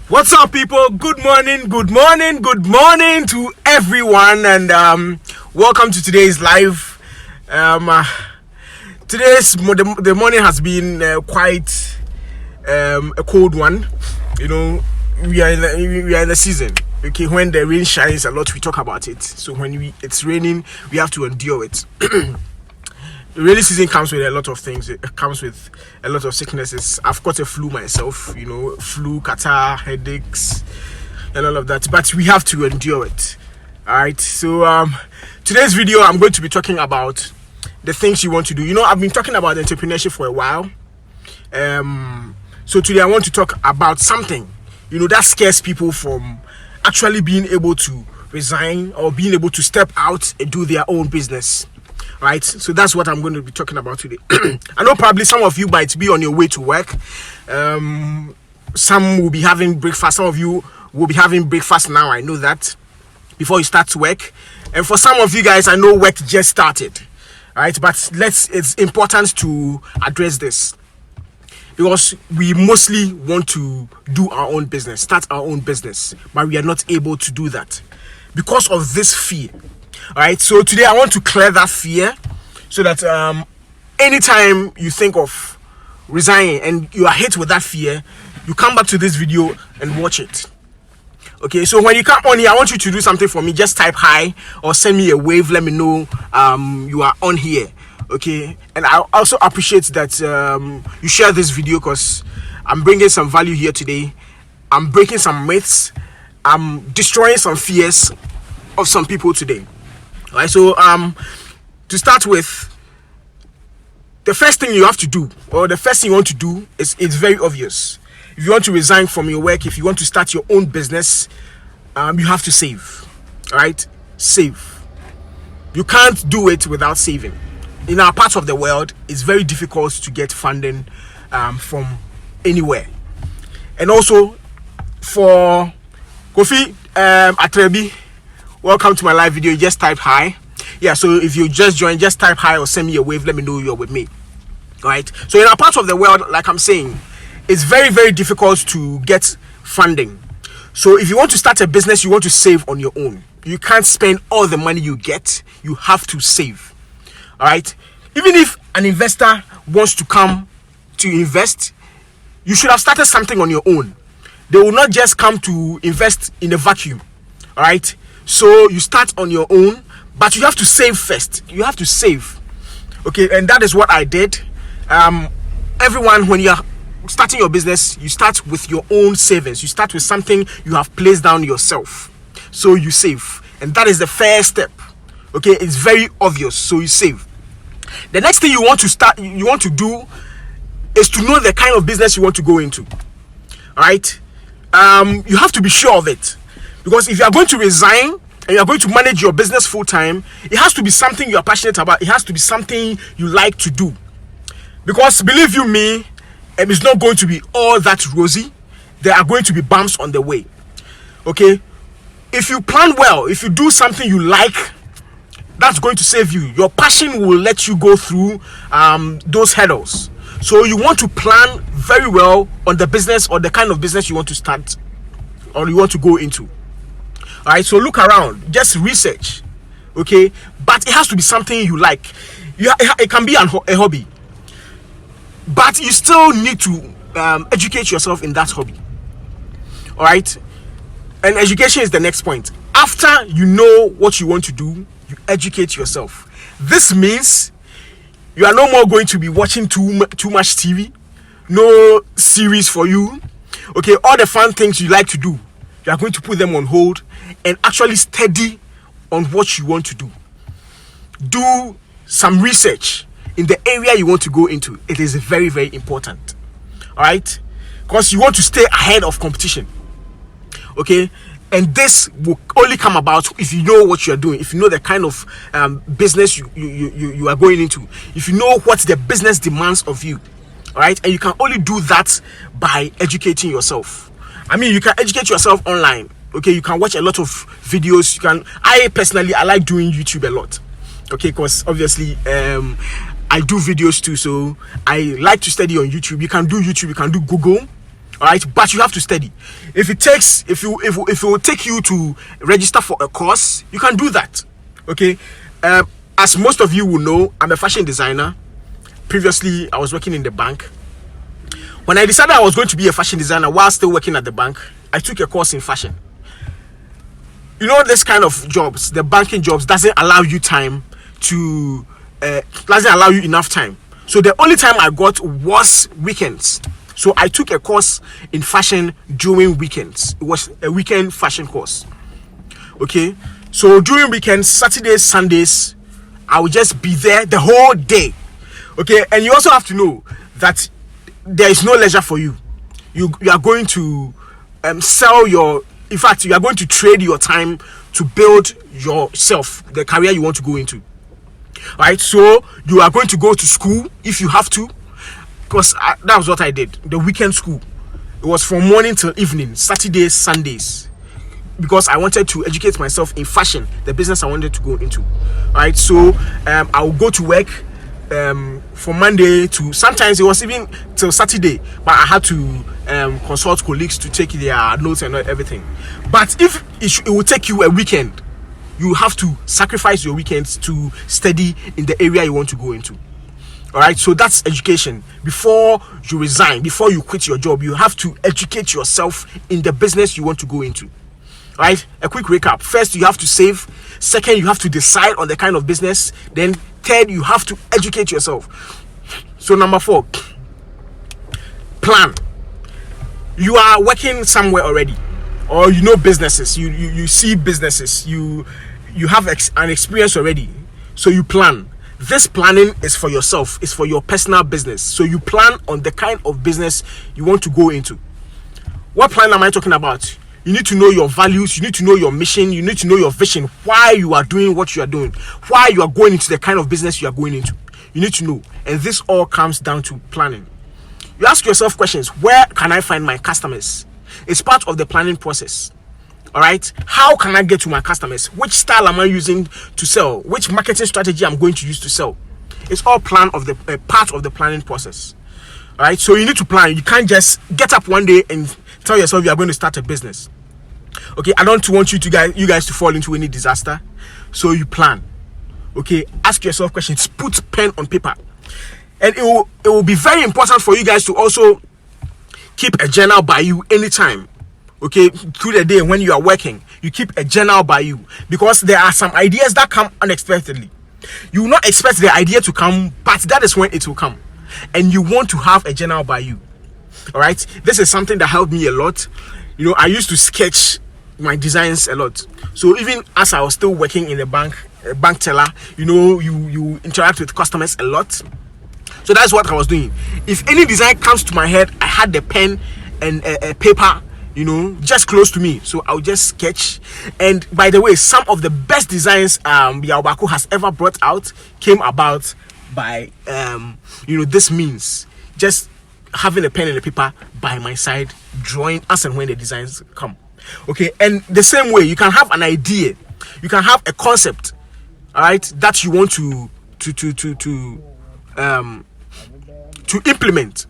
What's up, people? Good morning to everyone, and welcome to today's live. The morning has been quite a cold one. You know, we are in the season. Okay, when the rain shines a lot, we talk about it. So when it's raining, we have to endure it. The rainy season comes with a lot of things. It comes with a lot of sicknesses. I've got a flu myself, flu, catarrh, headaches, and all of that. But we have to endure it. All right. So today's video, I'm going to be talking about the things you want to do. I've been talking about entrepreneurship for a while. So today I want to talk about something, that scares people from actually being able to resign or being able to step out and do their own business. Right, so that's what I'm going to be talking about today. I know probably some of you might be on your way to work. Some will be having breakfast. Some of you will be having breakfast now. I know that before you start to work. And for some of you guys, I know work just started. Right, but it's important to address this because we mostly want to do our own business, start our own business, but we are not able to do that because of this fear. All right, so today I want to clear that fear so that anytime you think of resigning and you are hit with that fear, you come back to this video and watch it. Okay, so when you come on here, I want you to do something for me. Just type hi or send me a wave. Let me know you are on here. Okay, and I also appreciate that you share this video because I'm bringing some value here today. I'm breaking some myths. I'm destroying some fears of some people today. All right, so to start with, the first thing you have to do, or the first thing you want to do, is it's very obvious. If you want to resign from your work, if you want to start your own business, you have to save. All right, save. You can't do it without saving. In our part of the world, it's very difficult to get funding from anywhere. And also, for Kofi Atrebi, welcome to my live video. You just type hi. Yeah, so if you just join, just type hi or send me a wave. Let me know you're with me. All right. So in our part of the world, like I'm saying, it's very, very difficult to get funding. So if you want to start a business, you want to save on your own. You can't spend all the money you get. You have to save. All right. Even if an investor wants to come to invest, you should have started something on your own. They will not just come to invest in a vacuum. All right. So you start on your own, but you have to save first. You have to save. Okay, and that is what I did. Everyone, when you're starting your business, you start with your own savings. You start with something you have placed down yourself. So you save. And that is the first step. Okay, it's very obvious. So you save. The next thing you want to do is to know the kind of business you want to go into. All right? You have to be sure of it. Because if you are going to resign and you are going to manage your business full time, it has to be something you are passionate about. It has to be something you like to do. Because believe you me, it's not going to be all that rosy. There are going to be bumps on the way. Okay? If you plan well, if you do something you like, that's going to save you. Your passion will let you go through those hurdles. So you want to plan very well on the business or the kind of business you want to start or you want to go into. All right, so look around, just research, okay? But it has to be something you like. It can be a hobby, but you still need to educate yourself in that hobby. All right, and education is the next point. After you know what you want to do, you educate yourself. This means you are no more going to be watching too much TV, no series for you. Okay, all the fun things you like to do, you are going to put them on hold and actually study on what you want to do. Do some research in the area you want to go into. It is very, very important. All right? Because you want to stay ahead of competition. Okay? And this will only come about if you know what you're doing, if you know the kind of business you are going into, if you know what the business demands of you. All right? And you can only do that by educating yourself. I mean, you can educate yourself online. Okay, you can watch a lot of videos. I personally like doing YouTube a lot. Okay, because obviously I do videos too, so I like to study on YouTube. You can do YouTube, you can do Google. All right, but you have to study. If it will take you to register for a course, you can do that. Okay. As most of you will know, I'm a fashion designer. Previously, I was working in the bank. When I decided I was going to be a fashion designer while still working at the bank, I took a course in fashion. You know, this kind of jobs, the banking jobs, doesn't allow you enough time. So the only time I got was weekends. So I took a course in fashion during weekends. It was a weekend fashion course. Okay, so during weekends, Saturdays, Sundays, I would just be there the whole day. Okay, and you also have to know that there is no leisure for you. You are going to sell your. In fact, you are going to trade your time to build yourself, the career you want to go into. Right, so you are going to go to school if you have to, because that was what I did. The weekend school, it was from morning till evening, Saturdays, Sundays, because I wanted to educate myself in fashion, the business I wanted to go into. Right, so I will go to work from Monday to, sometimes it was even till Saturday, but I had to consult colleagues to take their notes and everything. But if it will take you a weekend, you have to sacrifice your weekends to study in the area you want to go into. All right, so that's education. Before you resign, before you quit your job, you have to educate yourself in the business you want to go into. All right, a quick recap. First, you have to save. Second, you have to decide on the kind of business. Then third, you have to educate yourself. So number 4, plan. You are working somewhere already, or you know businesses, you see businesses, you have an experience already, so you plan. This planning is for yourself, it's for your personal business. So you plan on the kind of business you want to go into. What plan am I talking about? You need to know your values, you need to know your mission, you need to know your vision, why you are doing what you are doing, why you are going into the kind of business you are going into. You need to know, and this all comes down to planning. You ask yourself questions: where can I find my customers? It's part of the planning process. All right, how can I get to my customers? Which style am I using to sell? Which marketing strategy I'm going to use to sell? It's all part of the planning process. All right, so you need to plan. You can't just get up one day and tell yourself you are going to start a business. Okay, I don't want you guys to fall into any disaster, so you plan. Okay, ask yourself questions, put pen on paper, and it will be very important for you guys to also keep a journal by you anytime. Okay, through the day when you are working, you keep a journal by you, because there are some ideas that come unexpectedly. You will not expect the idea to come, but that is when it will come, and you want to have a journal by you. All right, this is something that helped me a lot. You know, I used to sketch my designs a lot. So even as I was still working in a bank teller, you know, you interact with customers a lot. So that's what I was doing. If any design comes to my head, I had the pen and a paper, you know, just close to me. So I'll just sketch. And by the way, some of the best designs Biao Baako has ever brought out came about by this means. Just having a pen and a paper by my side, drawing as and when the designs come. Okay, and the same way, you can have an idea, you can have a concept, all right, that you want to implement.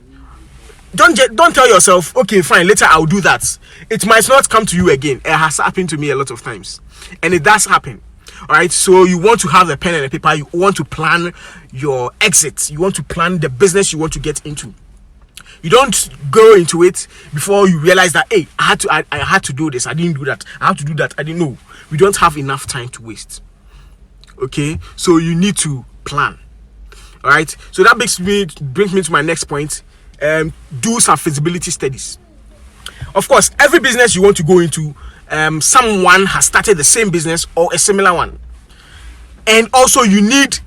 Don't tell yourself, okay, fine, later I'll do that. It might not come to you again. It has happened to me a lot of times, and it does happen. All right, so you want to have a pen and a paper. You want to plan your exit. You want to plan the business you want to get into. You don't go into it before you realize that, hey, I had to do this, I didn't do that, I had to do that, I didn't know. We don't have enough time to waste. Okay, so you need to plan. All right, so that brings me to my next point. Do some feasibility studies. Of course, every business you want to go into, someone has started the same business or a similar one, and also you need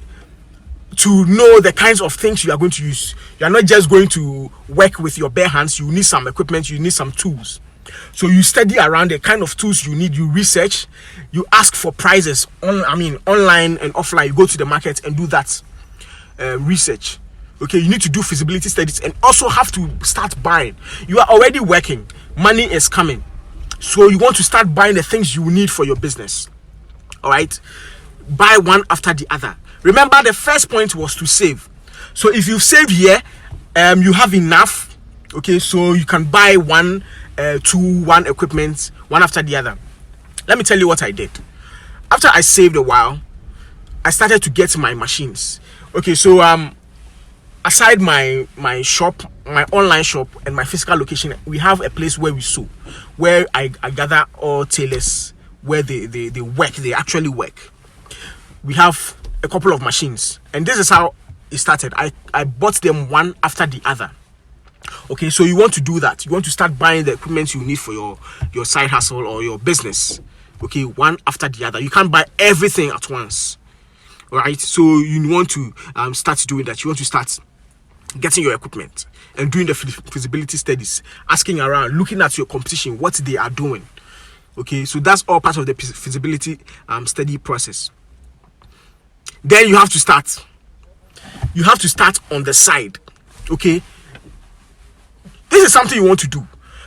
to know the kinds of things you are going to use. You are not just going to work with your bare hands. You need some equipment, you need some tools. So you study around the kind of tools you need, you research, you ask for prices online and offline. You go to the market and do that research. Okay, you need to do feasibility studies and also have to start buying. You are already working, money is coming, so you want to start buying the things you need for your business. All right, buy one after the other. Remember, the first point was to save. So if you save here, you have enough, Okay, so you can buy one equipment one after the other. Let me tell you what I did. After I saved a while, I started to get my machines. Okay, so aside my shop, my online shop, and my physical location, we have a place where we sew, where I gather all tailors where they work, they actually work. We have a couple of machines, and this is how it started. I bought them one after the other. Okay, so you want to do that. You want to start buying the equipment you need for your side hustle or your business. Okay, one after the other. You can't buy everything at once. All right, so you want to start doing that. You want to start getting your equipment and doing the feasibility studies, asking around, looking at your competition, what they are doing. Okay, so that's all part of the feasibility study process. Then you have to start. You have to start on the side. Okay, this is something you want to do.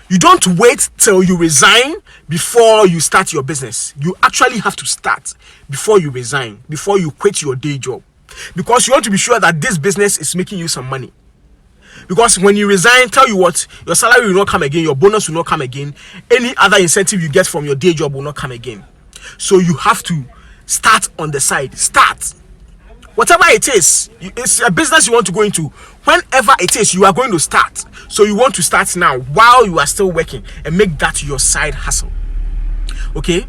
You don't wait till you resign before you start your business. You actually have to start before you resign, before you quit your day job, because you want to be sure that this business is making you some money. Because when you resign, tell you what, your salary will not come again, your bonus will not come again, any other incentive you get from your day job will not come again. So you have to start on the side. Start. Whatever it is, it's a business you want to go into. Whenever it is, you are going to start. So you want to start now while you are still working and make that your side hustle. Okay?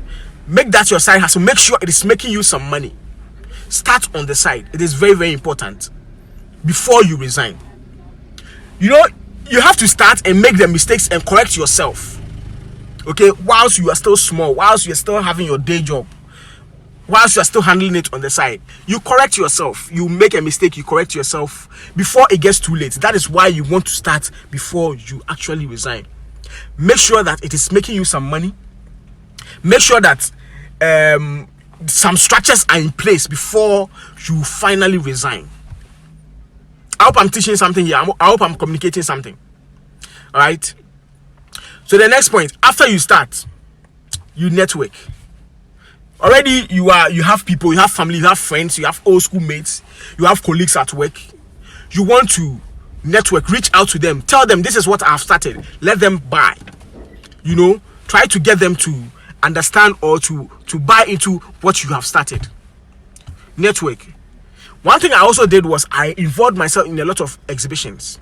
Make that your side hustle. Make sure it is making you some money. Start on the side. It is very, very important before you resign. You know, you have to start and make the mistakes and correct yourself. Okay? Whilst you are still small, whilst you are still having your day job, whilst you are still handling it on the side, you correct yourself. You make a mistake, you correct yourself before it gets too late. That is why you want to start before you actually resign. Make sure that it is making you some money. Make sure that some structures are in place before you finally resign. I hope I'm teaching something here. I hope I'm communicating something. All right. So the next point, after you start, you network. Already you have people, you have family, you have friends, you have old school mates, you have colleagues at work. You want to network, reach out to them, tell them this is what I've started. Let them buy. You know, try to get them to understand or to buy into what you have started. Network. One thing I also did was I involved myself in a lot of exhibitions.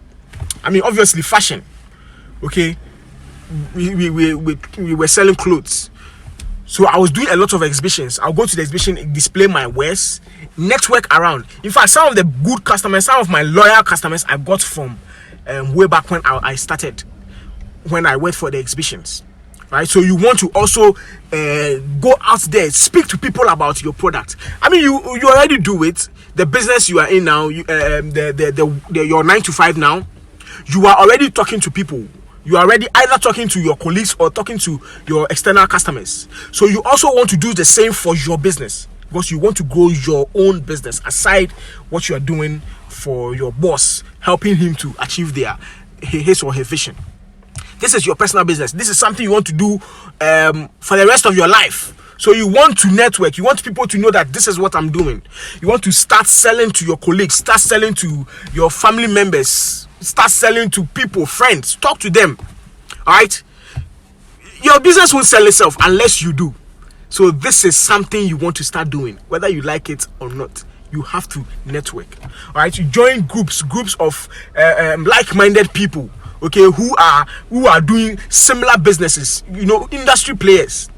I mean, obviously fashion. Okay, we were selling clothes. So I was doing a lot of exhibitions. I'll go to the exhibition, display my wares, network around. In fact, some of the good customers, some of my loyal customers I got from way back when I started, when I went for the exhibitions. Right? So you want to also go out there, speak to people about your product. I mean, you already do it. The business you are in now, your 9 to 5 now, you are already talking to people. You are already either talking to your colleagues or talking to your external customers. So you also want to do the same for your business, because you want to grow your own business aside what you are doing for your boss, helping him to achieve his or her vision. This is your personal business. This is something you want to do for the rest of your life. So you want to network. You want people to know that this is what I'm doing. You want to start selling to your colleagues, start selling to your family members, start selling to people, friends. Talk to them. All right? Your business won't sell itself unless you do. So this is something you want to start doing, whether you like it or not. You have to network. All right? You join groups of like-minded people. Okay, who are doing similar businesses, you know, industry players.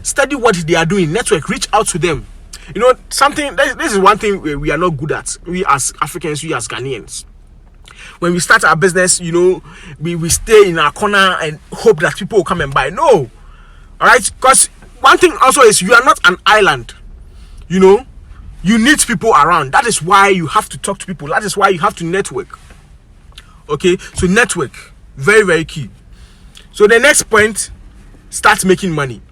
Study what they are doing, network, reach out to them. You know, this is one thing we are not good at, we as Africans, we as Ghanaians. When we start our business, you know, we stay in our corner and hope that people will come and buy. No. All right, because one thing also is you are not an island. You know, you need people around. That is why you have to talk to people. That is why you have to network. Okay, so network, very, very key. So the next point, start making money.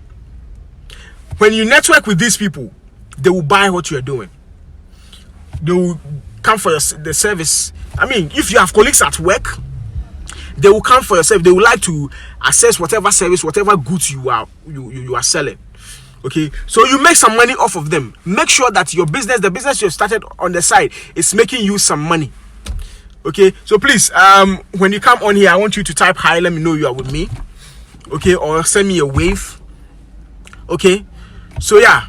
When you network with these people, they will buy what you are doing. They will come for the service. I mean, if you have colleagues at work, they will come for your service. They would like to access whatever service, whatever goods you are selling. Okay, so you make some money off of them. Make sure that your business, the business you started on the side, is making you some money. Okay, so please, when you come on here, I want you to type hi, let me know you are with me. Okay, or send me a wave. Okay, so yeah,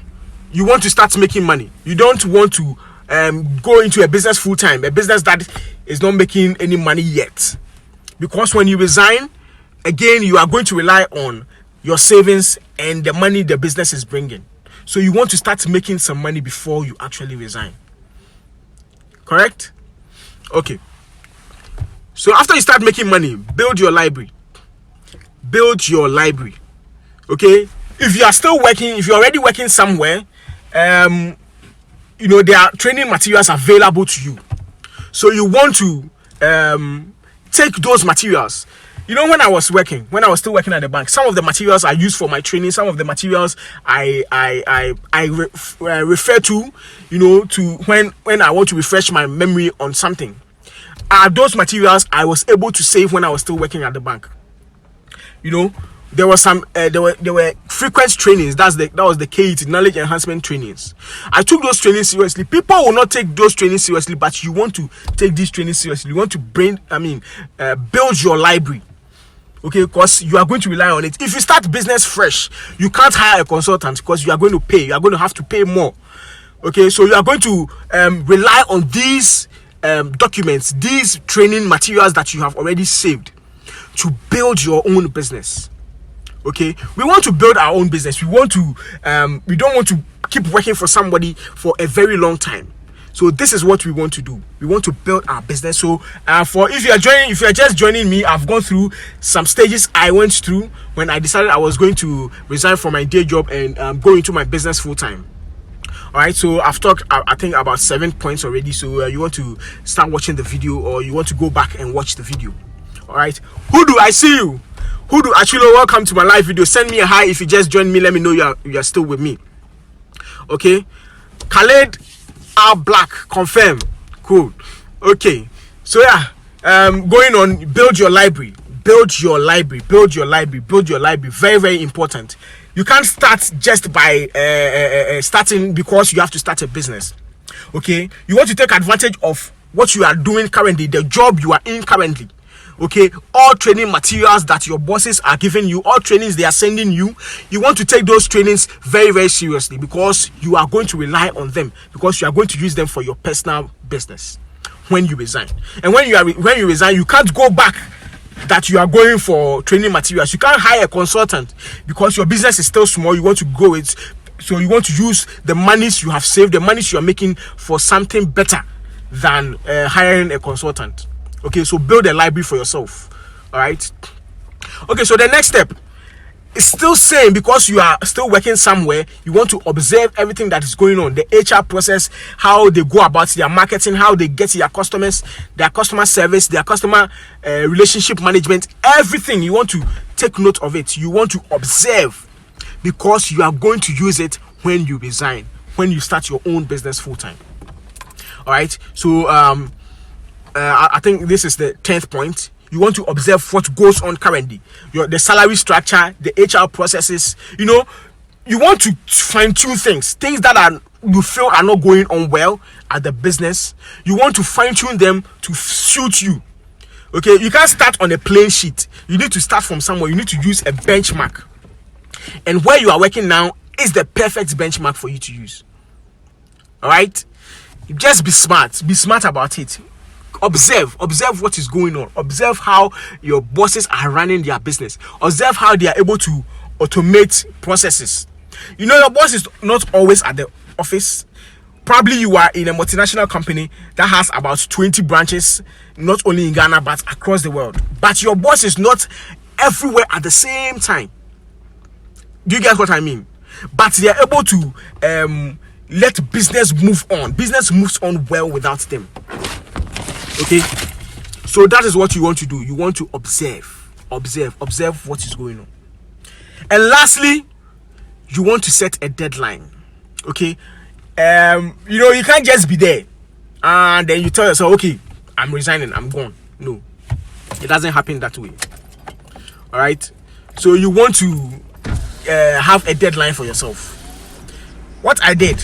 you want to start making money. You don't want to go into a business full time, a business that is not making any money yet, because when you resign, again, you are going to rely on your savings and the money the business is bringing. So you want to start making some money before you actually resign. Correct? Okay. So after you start making money, build your library. Build your library. Okay? If you are still working, if you're already working somewhere, there are training materials available to you. So you want to take those materials. When I was still working at the bank, some of the materials I used for my training, some of the materials I refer to, to when I want to refresh my memory on something, are those materials I was able to save when I was still working at the bank. There were some there were frequent trainings. That was the KET, knowledge enhancement trainings. I took those trainings seriously. People will not take those trainings seriously, but you want to take these trainings seriously. You want to build your library. Okay, because you are going to rely on it. If you start business fresh, you can't hire a consultant because you are going to pay. You are going to have to pay more. Okay, so you are going to rely on these documents, these training materials that you have already saved to build your own business. Okay, we want to build our own business. We don't want to keep working for somebody for a very long time. So this is what we want to do. We want to build our business. So if you are just joining me, I've gone through some stages I went through when I decided I was going to resign from my day job and go into my business full time. All right, so I've talked I think about 7 points already. So you want to start watching the video, or you want to go back and watch the video. All right, who do I see you? Who do actually welcome to my live video? Send me a hi if you just joined me. Let me know you are still with me. Okay, Khaled R Black, confirm. Cool. Okay, so yeah, going on, build your library. Very, very important. You can't start just by starting because you have to start a business. Okay, you want to take advantage of what you are doing currently, the job you are in currently. Okay, all training materials that your bosses are giving you, all trainings they are sending you, you want to take those trainings very, very seriously, because you are going to rely on them, because you are going to use them for your personal business when you resign. And when you resign, you can't go back that you are going for training materials. You can't hire a consultant because your business is still small. You want to grow it, so you want to use the monies you have saved, the monies you are making, for something better than hiring a consultant. Okay, so build a library for yourself. All right. Okay, so the next step is still same, because you are still working somewhere. You want to observe everything that is going on, the HR process, how they go about their marketing, how they get their customers, their customer service, their customer relationship management, everything. You want to take note of it. You want to observe, because you are going to use it when you resign, when you start your own business full time. All right, so I think this is the 10th point. You want to observe what goes on currently, the salary structure, the HR processes. You want to fine-tune things that you feel are not going on well at the business. You want to fine-tune them to suit you. Okay, you can't start on a plain sheet. You need to start from somewhere. You need to use a benchmark, and where you are working now is the perfect benchmark for you to use. All right, just be smart about it. Observe what is going on. Observe how your bosses are running their business. Observe how they are able to automate processes. Your boss is not always at the office. Probably you are in a multinational company that has about 20 branches, not only in Ghana but across the world. But your boss is not everywhere at the same time. Do you get what I mean? But they are able to let business move on. Business moves on well without them. Okay, so that is what you want to do. You want to observe what is going on. And lastly, you want to set a deadline. Okay, you can't just be there and then you tell yourself, okay, I'm resigning, I'm gone. No, it doesn't happen that way. All right, so you want to have a deadline for yourself. What I did,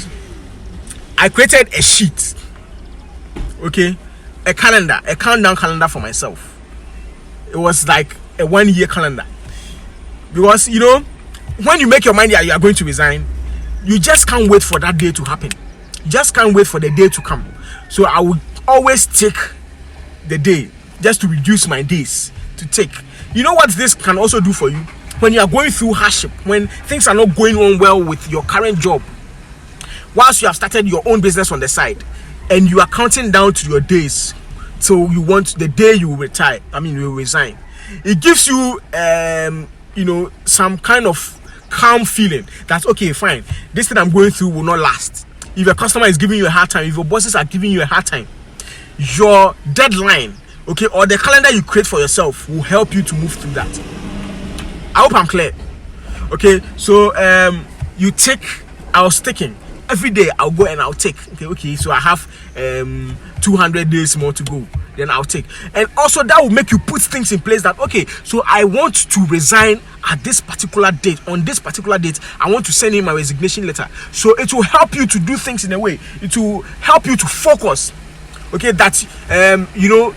I created a sheet. Okay, a calendar, a countdown calendar for myself. It was like a 1-year calendar. Because, you know, when you make your mind that you are going to resign, you just can't wait for that day to happen. You just can't wait for the day to come. So I would always take the day just to reduce my days to take. You know what this can also do for you? When you are going through hardship, when things are not going on well with your current job, whilst you have started your own business on the side, and you are counting down to your days, so you want the day you will retire, you will resign. It gives you, you know, some kind of calm feeling that, okay, fine, this thing I'm going through will not last. If a customer is giving you a hard time, if your bosses are giving you a hard time, your deadline, okay, or the calendar you create for yourself will help you to move through that. I hope I'm clear. Okay, so I was taking every day. I'll go and I'll take. Okay, so I have 200 days more to go. Then I'll take, and also that will make you put things in place that, okay, so I want to resign at this particular date. On this particular date, I want to send in my resignation letter. So it will help you to do things in a way. It will help you to focus. Okay, that you know,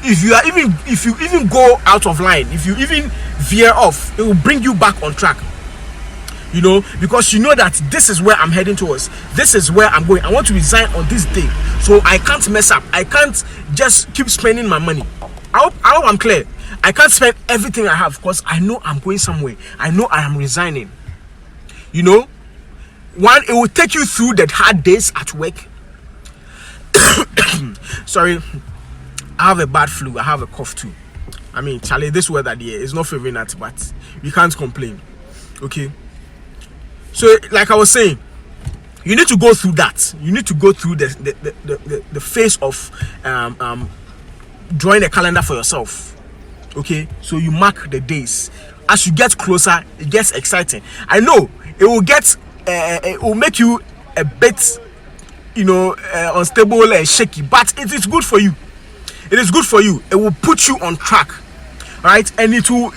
if you even go out of line, if you even veer off, it will bring you back on track. You know, because you know that this is where I'm heading towards. This is where I'm going. I want to resign on this day, so I can't mess up. I can't just keep spending my money. I hope I'm clear. I can't spend everything I have because I know I'm going somewhere. I know I am resigning. You know, one, it will take you through the hard days at work. Sorry, I have a bad flu. I have a cough too. Charlie, this weather there is not favoring that, but we can't complain. Okay. So, like I was saying, you need to go through that. You need to go through the phase of drawing a calendar for yourself. Okay, so you mark the days. As you get closer, it gets exciting. I know it will get, it will make you a bit, you know, unstable and shaky, but it is good for you. It is good for you. It will put you on track, right? And it will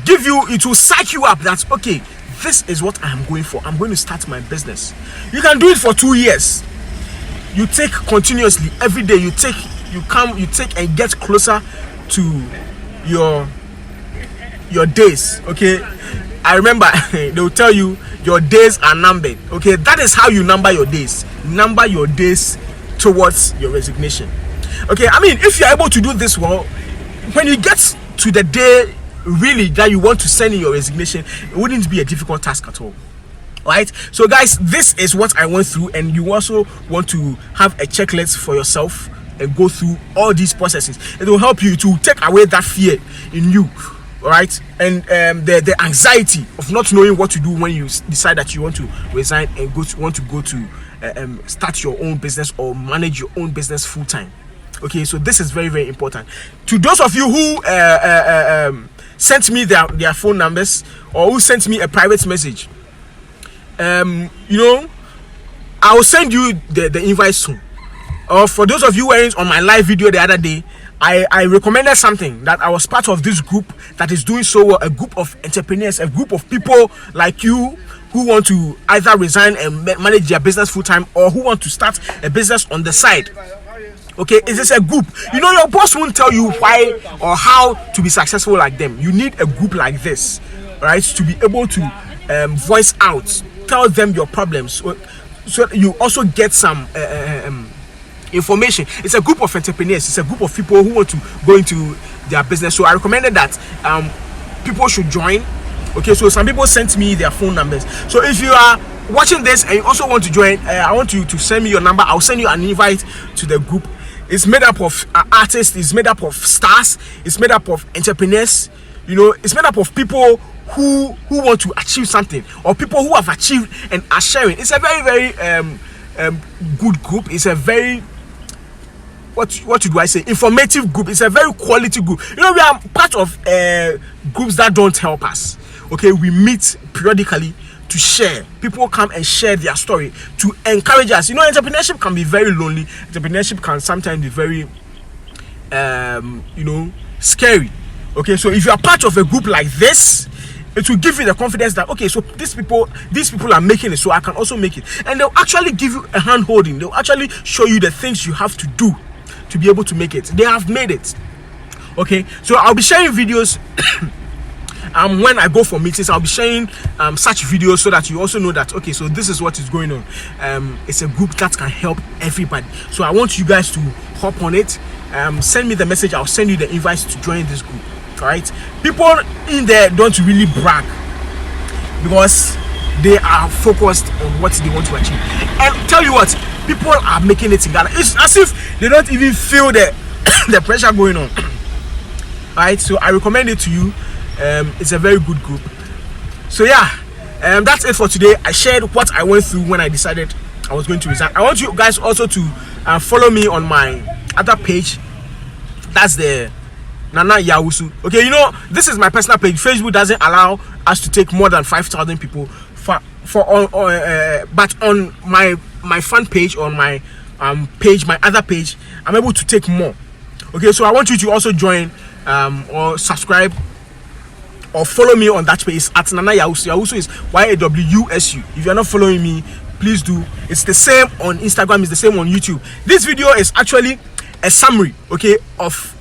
give you, it will psych you up. That's okay. This is what I am going for. I'm going to start my business. You can do it for 2 years. You take continuously every day. You take and get closer to your days. Okay, I remember they will tell you your days are numbered. Okay, that is how you number your days. Number your days towards your resignation. Okay, if you're able to do this well, when you get to the day really that you want to send in your resignation, it wouldn't be a difficult task at all. Right? So guys, this is what I went through, and you also want to have a checklist for yourself and go through all these processes. It will help you to take away that fear in you, all right, and the anxiety of not knowing what to do when you decide that you want to resign and want to go to start your own business or manage your own business full time. Okay, so this is very, very important. To those of you who sent me their phone numbers, or who sent me a private message, you know, I will send you the invite soon. Or for those of you who were on my live video the other day, I recommended something that I was part of this group that is doing so well, a group of entrepreneurs, a group of people like you who want to either resign and manage their business full time, or who want to start a business on the side. Okay, it is a group. You know, your boss won't tell you why or how to be successful like them. You need a group like this, right, to be able to voice out, tell them your problems, so you also get some information. It's a group of entrepreneurs. It's a group of people who want to go into their business. So I recommended that people should join. Okay, so some people sent me their phone numbers. So if you are watching this and you also want to join, I want you to send me your number. I'll send you an invite to the group. It's made up of artists, it's made up of stars, it's made up of entrepreneurs, you know, it's made up of people who want to achieve something, or people who have achieved and are sharing. It's a very, very good group. It's a very, what do I say, informative group. It's a very quality group. You know, we are part of groups that don't help us. Okay, we meet periodically to share. People come and share their story to encourage us. You know, entrepreneurship can be very lonely. Entrepreneurship can sometimes be very you know, scary. Okay, so if you are part of a group like this, it will give you the confidence that, okay, so these people are making it, so I can also make it. And they'll actually give you a hand holding. They'll actually show you the things you have to do to be able to make it. They have made it. Okay, so I'll be sharing videos. When I go for meetings, I'll be sharing such videos so that you also know that, okay, so this is what is going on. It's a group that can help everybody. So I want you guys to hop on it. Send me the message. I'll send you the invites to join this group. All right, people in there don't really brag because they are focused on what they want to achieve. And tell you what, people are making it in Ghana. It's as if they don't even feel the the pressure going on. All right, so I recommend it to you. It's a very good group. So yeah, that's it for today. I shared what I went through when I decided I was going to resign. I want you guys also to follow me on my other page. That's the Nana Yawusu. Okay, you know, this is my personal page. Facebook doesn't allow us to take more than 5,000 people but on my fan page, on my page, my other page, I'm able to take more. Okay, so I want you to also join or subscribe or follow me on that page at Nana Yawusu. Yawusu is YAWUSU. If you're not following me, please do. It's the same on Instagram, it's the same on YouTube. This video is actually a summary, okay, of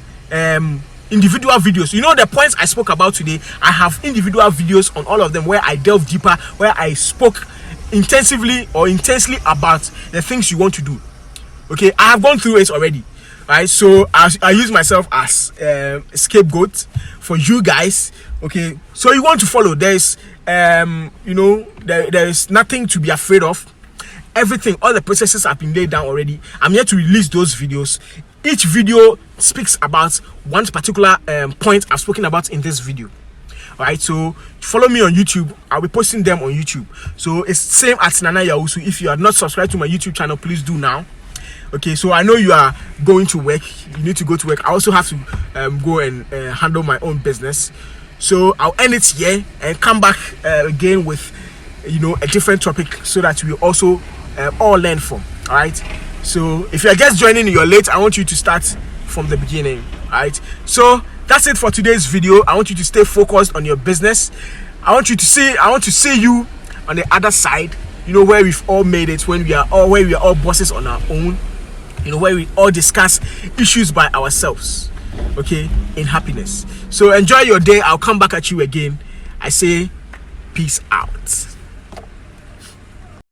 individual videos. You know, the points I spoke about today, I have individual videos on all of them where I delve deeper, where I spoke intensely about the things you want to do. Okay, I have gone through it already. Right, so I use myself as a scapegoat for you guys. Okay, so you want to follow. There's you know, there is nothing to be afraid of. Everything, all the processes have been laid down already. I'm here to release those videos. Each video speaks about one particular point I've spoken about in this video. All right, so follow me on YouTube. I'll be posting them on YouTube. So it's same as Nana Yawusu. If you are not subscribed to my YouTube channel, please do now. Okay, so I know you are going to work. You need to go to work. I also have to go and handle my own business. So I'll end it here and come back again with, you know, a different topic so that we also all learn from. All right. So if you're just joining, you're late. I want you to start from the beginning. All right. So that's it for today's video. I want you to stay focused on your business. I want to see you on the other side. You know, where we've all made it, where we are all bosses on our own. You know, where we all discuss issues by ourselves, okay, in happiness. So enjoy your day. I'll come back at you again. I say peace out.